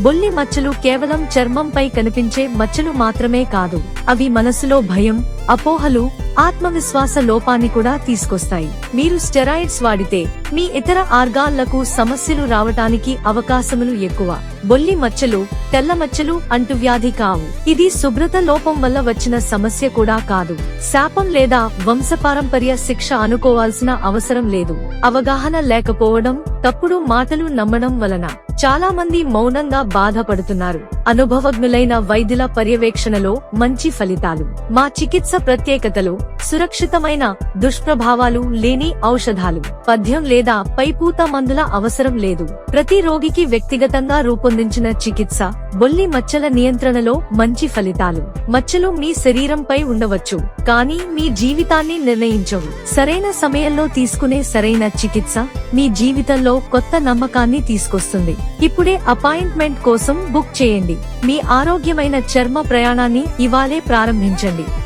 బొల్లి మచ్చలు కేవలం చర్మంపై కనిపించే మచ్చలు మాత్రమే కాదు, అవి మనసులో భయం, అపోహలు, ఆత్మవిశ్వాస లోపాన్ని కూడా తీసుకొస్తాయి. మీరు స్టెరాయిడ్స్ వాడితే మీ ఇతర ఆర్గాన్లకు సమస్యలు రావటానికి అవకాశములు ఎక్కువ. బొల్లి మచ్చలు, తెల్ల మచ్చలు అంటువ్యాధి కావు. ఇది శుభ్రత లోపం వల్ల వచ్చిన సమస్య కూడా కాదు. శాపం లేదా వంశపారంపర్య శిక్ష అనుకోవాల్సిన అవసరం లేదు. అవగాహన లేకపోవడం, తప్పుడు మాటలు నమ్మడం వలన చాలా మంది మౌనంగా బాధపడుతున్నారు. అనుభవజ్ఞులైన వైద్యుల పర్యవేక్షణలో మంచి ఫలితాలు. మా చికిత్స ప్రత్యేకతలు: సురక్షితమైన, దుష్ప్రభావాలు లేని ఔషధాలు, పథ్యం లేదా పైపూత మందుల అవసరం లేదు. ప్రతి రోగికి వ్యక్తిగతంగా రూపొందించిన చికిత్స. బొల్లి మచ్చల నియంత్రణలో మంచి ఫలితాలు. మచ్చలు మీ శరీరంపై ఉండవచ్చు, కానీ మీ జీవితాన్ని నిర్ణయించవు. సరైన సమయంలో తీసుకునే సరైన చికిత్స మీ జీవితంలో కొత్త నమ్మకాన్ని తీసుకొస్తుంది. ఇప్పుడే అపాయింట్మెంట్ కోసం బుక్ చేయండి. మీ ఆరోగ్యమైన చర్మ ప్రయాణాన్ని ఇవాళే ప్రారంభించండి.